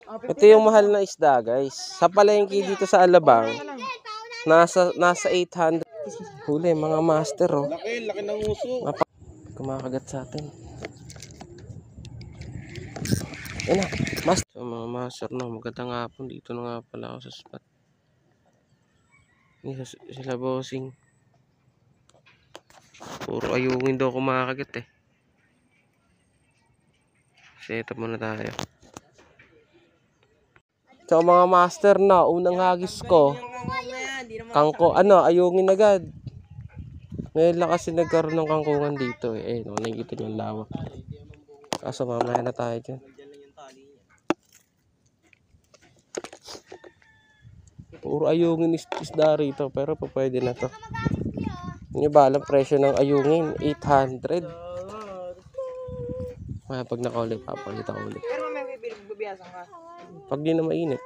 Ito yung mahal na isda, guys. Sa palengke dito sa Alabang, nasa 800. Huli, mga master, oh. Laki ng uso. Kumakagat sa atin. Yan na, master. So, mga master, no, magandang hapon. Dito na nga pala ako sa spot. Sila bossing. Puro ayungin daw kumakagat, eh. Set up muna tayo. So mga master na, unang hagis ko. Kangko, ayungin agad. Ngayon lang kasi nagkaroon ng kangkungan dito, eh. No, nakikita niyo yung lawak. Kaso mamaya na tayo dyan. Puro ayungin isda rito, pero pwede na to. Hindi ba alam presyo ng ayungin? 800. Pag nakaulit, papakita ko ulit. Pero may bibiyasan ka. Pag di na mainit.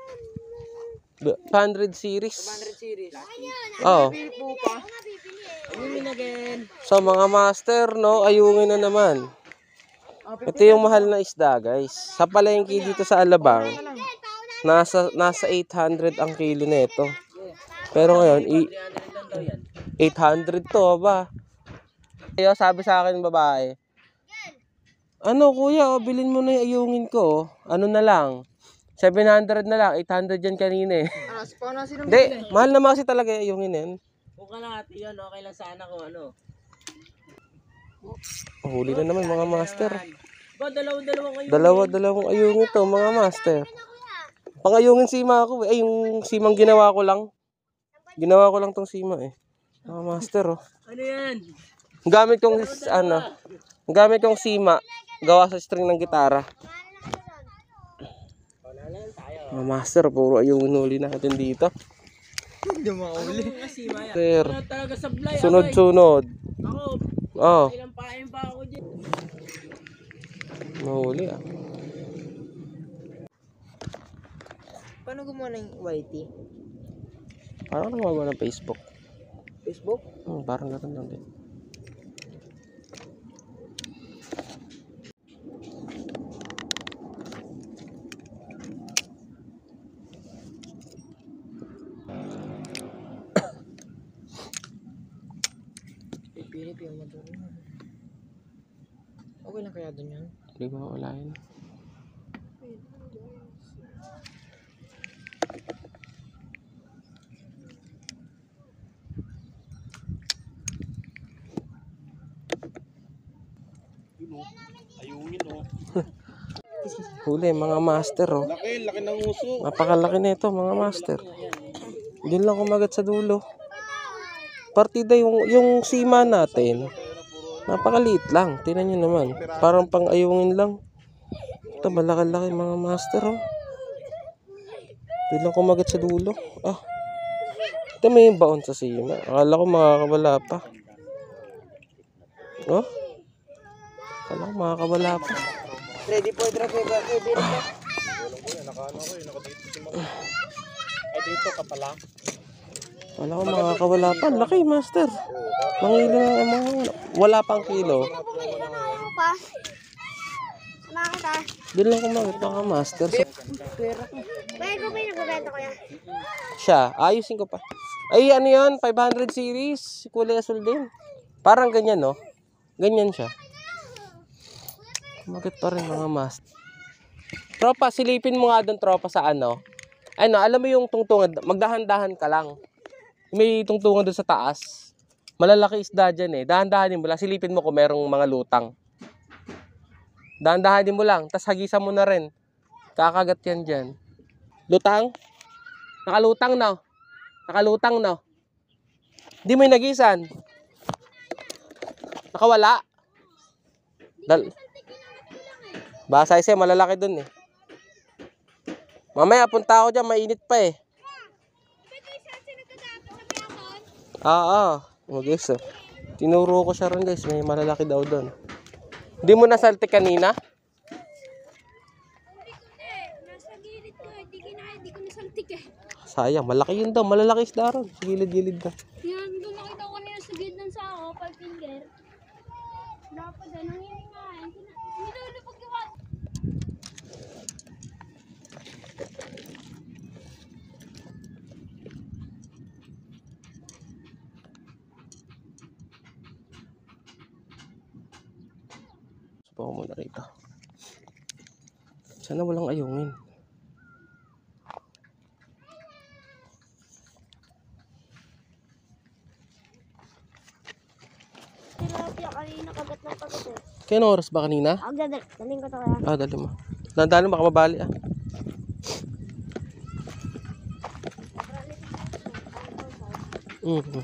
500 series. 500 series. Oo. Pipo pa. Ayungin again. So mga master, no, ayungin na naman. Ito yung mahal na isda, guys. Sa palengke dito sa Alabang, nasa 800 ang kilo nito. Pero ngayon, 800 to ba? Kaya sabi sa akin babae, ano kuya, bilhin mo na yung ayungin ko. Ano na lang? 700 na lang, 800 yan kanina, eh. Hindi, mahal naman kasi talaga yung ayungin yan. Kung kalahati yun, okay lang sana kung ano. Huli na naman mga master. Ba, dalawang kayo. Dalawang ayungin to mga master. Pangayungin sima ako, eh. Ay, yung simang ginawa ko lang. Ginawa ko lang tong sima, eh. Mga master, oh. Ano yan? Gamit kong sima, gawa sa string ng gitara. Mga master, puro ayungin huli natin dito. Hindi makauli. Sir, Talaga sablay. sunod-sunod. Ako, Oh, ilang pain pa ako dyan. mahuli, ah. Paano gumawa ng YT? Parang gumagawa ng Facebook. Facebook? Parang gano'n lang din. Pilip yung motor mo. Okay lang kaya dun yan? Hindi ko mawalain. Ayungin, oh. Huli, mga master, oh. Laki ng uso. Napakalaki na ito, mga master. Diyan lang kumagat sa dulo. Partida yung sima natin. Napakaliit lang. Tingnan nyo naman. Parang pang ayungin lang. Ito, malaki-laki mga master, oh. Diyan lang kumagat sa dulo. Ah. Ito may baon sa sima. Akala ko makakawala pa. Oh. Akala ko makakawala pa. Ready for drop ba? Ready na. Ay, dito ka pala. Wala ko makakawala pa. Laki, master. Mangilo na wala pang kilo. Doon lang kumagat mga master. So, siya, ayusin ko pa. Ay, ano yun? 500 series. Kulay asul din. Parang ganyan, no? Ganyan siya. Kumagat pa rin mga master. Tropa, silipin mo nga doon, tropa, sa ano. Ano, alam mo yung tungtungan, magdahan-dahan ka lang. May tungtungan doon sa taas. Malalaki isda dyan, eh. Dahan-dahanin mo lang. Silipin mo kung merong mga lutang. Dahan-dahanin mo lang. Tapos hagisan mo na rin. Kakagat yan dyan. Lutang? Nakalutang, no? Nakalutang, no? Hindi mo yung nagisan. Nakawala. Basa isa, malalaki dun, eh. Mamaya, punta ako dyan. Mainit pa, eh. Mag-guess, oh. Tinuro ko siya rin, guys. May malalaki daw doon. Hindi mo nasaltik kanina? Nasa gilid ko, hindi ko nasaltik, eh. Sayang, malaki yun daw. Malalaki isda ron. Sa gilid-gilid na. Yan, doon nakita ko kanina sa gilid ng sako, 5 finger. Dapat na, nangihingain. Nilulupag yung ko muna rito. Sana walang ayungin. Tilapia kanina kagat ng kagat eh. Kaya anong oras ba kanina? Daling ko to kaya. Dali mo. Nandalo baka mabali Mhm.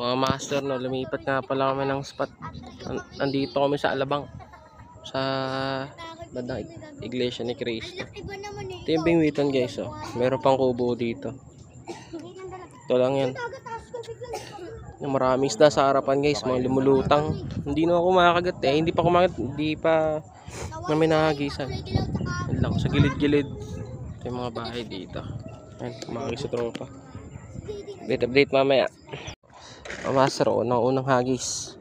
Mga master, no, lumipat nga pala kami ng spot. Nandito kami sa Alabang, sa bandang iglesia ni Cristo. Ito yung Bingwitan guys, oh. Meron pang kubo dito. Ito lang yan. Yung maraming isda sa harapan guys, mga lumulutang. Hindi na ako makakagat eh, hindi pa kumagat, hindi pa namin nakagisan. Yan lang, sa gilid-gilid. Ito yung mga bahay dito. Ayan, kumakagis sa tropa. Update mamaya. Master, unang hagis.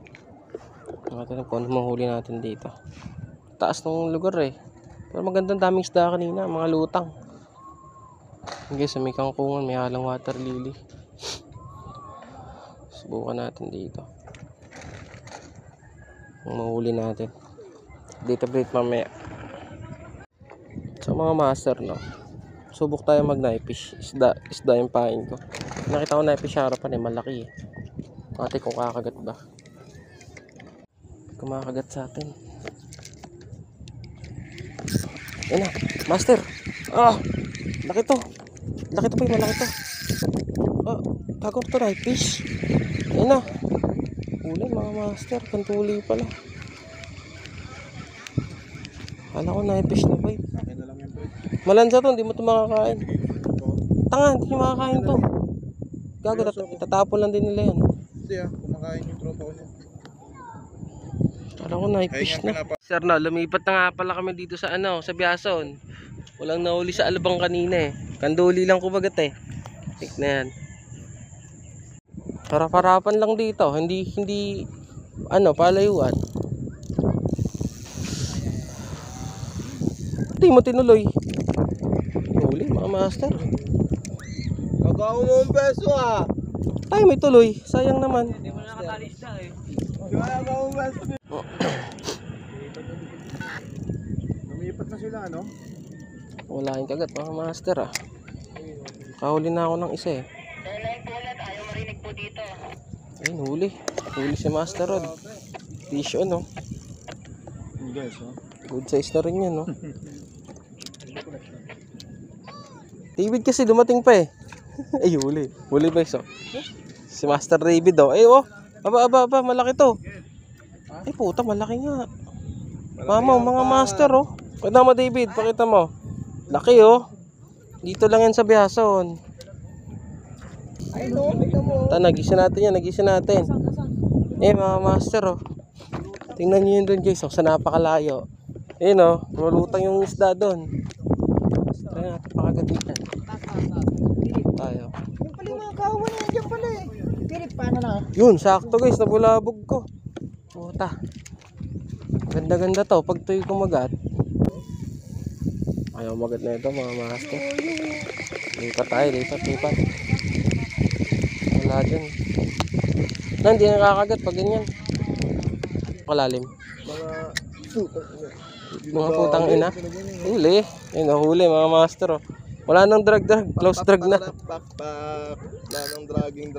Natin kung ano mahuli natin dito. Taas ng lugar eh. Pero magandang daming isda kanina, mga lutang. Guys, may kangkungan, may halang water lily. Subukan natin dito. Kung mahuli natin. Update mamaya. Sa mga master, no, subok tayo mag knife fish. Isda yung pain ko. Nakita ko knife fish sa harapan eh, malaki eh. Ate kung kakagat ba, kumakagat sa atin. Yan na, master. Laki to pa, malaki to. Kagawin to knife fish. Yan na, huli mga master, kantuli pala. Kala ko knife fish na ba. Malansa to, hindi mo to makakain. Tanga, hindi nyo makakain to. Gago, itatapon lang din nila yan. Kumakain yung tropa ko niya. Kala ko knife fish na. Sir, no, lumipat na nga pala kami dito sa sa Biason. Walang nahuli sa Alabang kanina eh. Kanduli lang kumagat eh. Tignan yan. Harap-harapan lang dito, hindi palayuan. Hindi mo tinuloy. Huli mga master. Kagawa mo ang peso ah. Tayo may tuloy, sayang naman. Hindi mo nakatalis na eh. Kagawa mo ang peso. Lumipat na sila ano? Wala yung kagat mga master ah. Kahuli na ako ng isa eh. Ayaw marinig po dito. Ayun, huli si Master Rod. Fish on, no? Guys, oh. Good size na rin yan, no? David kasi dumating pa eh. Ay, huli pa iso. Si Master David daw. Ay, aba, malaki to. Ay, puta, malaki nga. Mama, mga master, oh. Pakita mo, David, pakita mo. Laki, oh. Dito lang yan sa Biason. Ay no, tingnan mo. Nagisa natin. Eh, mga master, oh. Tingnan nyo yun doon, guys, oh, sa napakalayo. Ayun, oh, malutang yung isda doon. Tara natin pakagaditan. Tayo. Yung pala mga kawan na yan dyan pala eh. Pirit, paano na? Yun, sakto guys, nabulabog ko. Puta. Ganda-ganda to, pag to'y kumagat. Ayaw magat na ito, mga master. Lipat tayo, lipat. Wala dyan. Hindi nakakagat pag ganyan. Kalalim. Mga putang ina. Huli. Ayun, nahuli mga master. Oh. Wala nang drag. Close drag na. Backpack. Wala nang dragging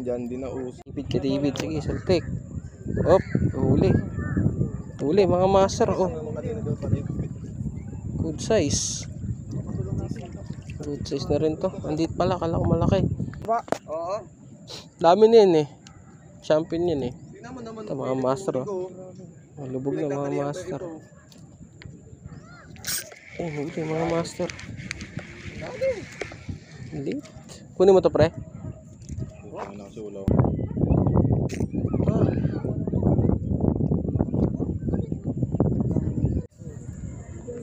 dyan. Di na uso. David ka David. Sige, saltik. Op, huli mga master. Oh. Good size. Good size na rin to. Andit pala, kala ko malaki. Oo. Dami na yun eh. Champion yun eh. Tingnan mo naman. Ito mga master. Oh. Lubog na mga master. Ay, huli mga master. Hindi. Kunin mo to, pre. Ano na kasi ulaw.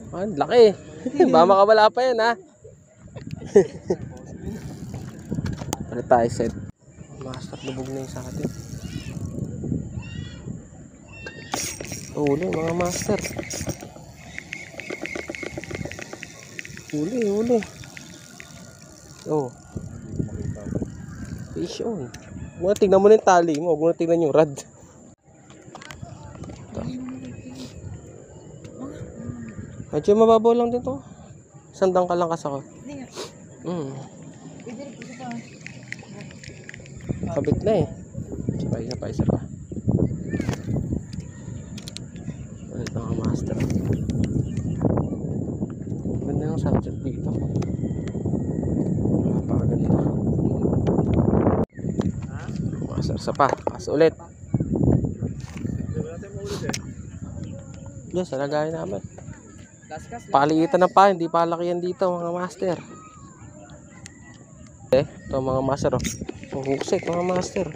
Ah, laki. Baka makawala pa yan, ha? Ano tayo, set? Master, lubog na yung sa atin. Huli, mga master. Huli. Oh. Fish on. Muna tingnan mo na yung tali mo. Huwag mo na tingnan yung rod. Medyo mababaw lang din to. Sandang ka lang kasako. Hindi nga. Idirik ko pa. Kabit na eh. Isa pa. Ulit mga master. Ganda yung sunset dito. Napakaganda. Master sa pa. Pas ulit. Yes, alagayin namin. Paliitan na pa, hindi palakihan dito mga master. Ito mga master, oh. Husik mga master.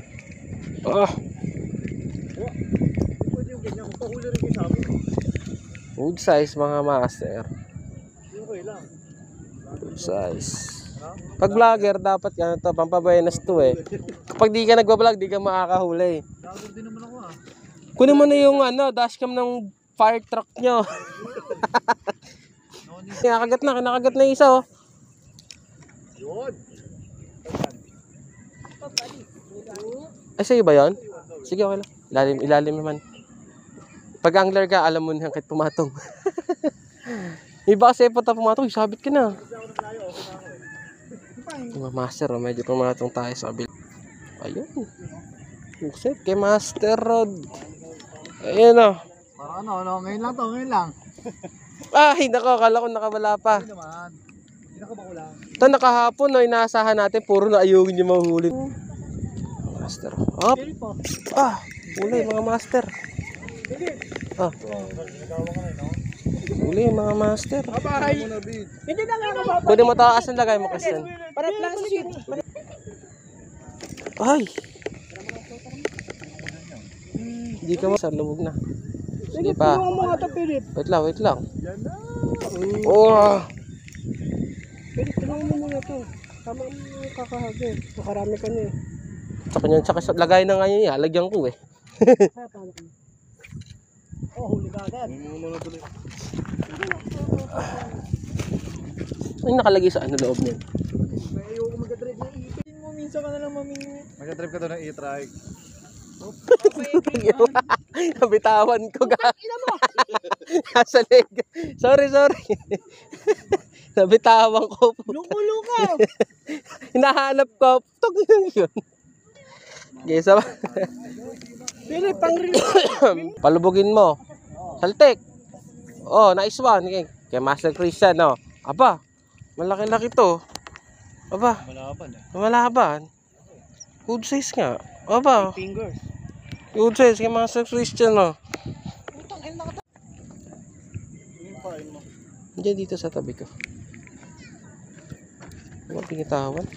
Good size mga master. Good size. Pag vlogger dapat yan to, pampabayanas to eh. Kapag di ka nagbablog, di ka makakahuli. Kunin mo na yung dashcam ng fire truck nyo. Kinakagat na isa, oh. Ay, sa'yo ba yun? Sige, okay lang. Ilalim naman. Pag angler ka, alam mo na kahit pumatong. Iba kasi punta pumatong, sabit ka na. Mga master, oh, medyo pumatong tayo sa kabil. Ayun. Uset, kay Master Rod. Ayun, oh. Parang ngayon lang. Ay, nako, akala ko nakawala pa. Hindi naman. Hindi nakabakulang. Ito nakahapon, no, inaasahan natin, puro na ayungin yung mahuli. Master. Up. Huli mga master. Huli mga master. Hindi na nga mababa. Kunin mo taas ang lagay mo, Christian. Parat lang sa sheet. Ay. Hindi ka sa lubog na. Sige pa. Tulungan mo nga ito, Philip. Wait lang. Oh. Philip, tulungan mo muna ito. Tama mo kakahagi. Makarami ka niya. Tsaka sa lagay na ngayon, halagyan ko eh. Huli ka agad. Ay, nakalagay sa loob niyan. Ayoko mag-drive na iipin mo. Minsan ka na lang mamingi. Mag-trip ka doon ng e-trike. Nabitawan ko ga. Ina mo! Nasa leg. Sorry. Nabitawan ko. Luko-luko! Hinahanap ko. Tok yun. Okay, so, Philip, pang-reel. palubugin mo. Saltik. Oh, nice one. Okay. Kay Master Christian, no. Aba, malaki-laki to. Aba, malaban. Good size nga. Aba, Fingers. good size kay Master Christian, no. Diyan dito sa tabi ko. Ano pinitawan?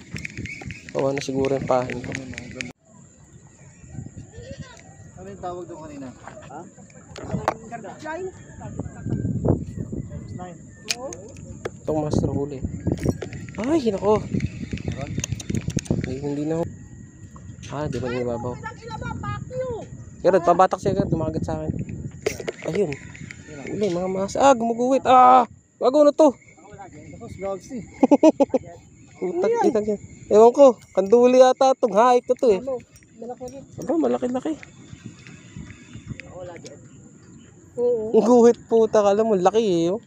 Kawa na siguro yung pahin ko. Ano yung tawag doon kanina? Ha? Line. Line. Itong master huli. Ay, nako. Hindi na ho. Di ba nilabaw? Kaya pabatak siya agad, dumagat sa akin. Ayun. Uli, mga mas. Gumuguwit. Bago na to. Dogs eh. Utag yan. Ewan ko, kanduli ata itong haik na to eh. Malaki rin. Aba, malaki-laki. Oo. Ang guhit puta, alam mo, laki eh. Oh.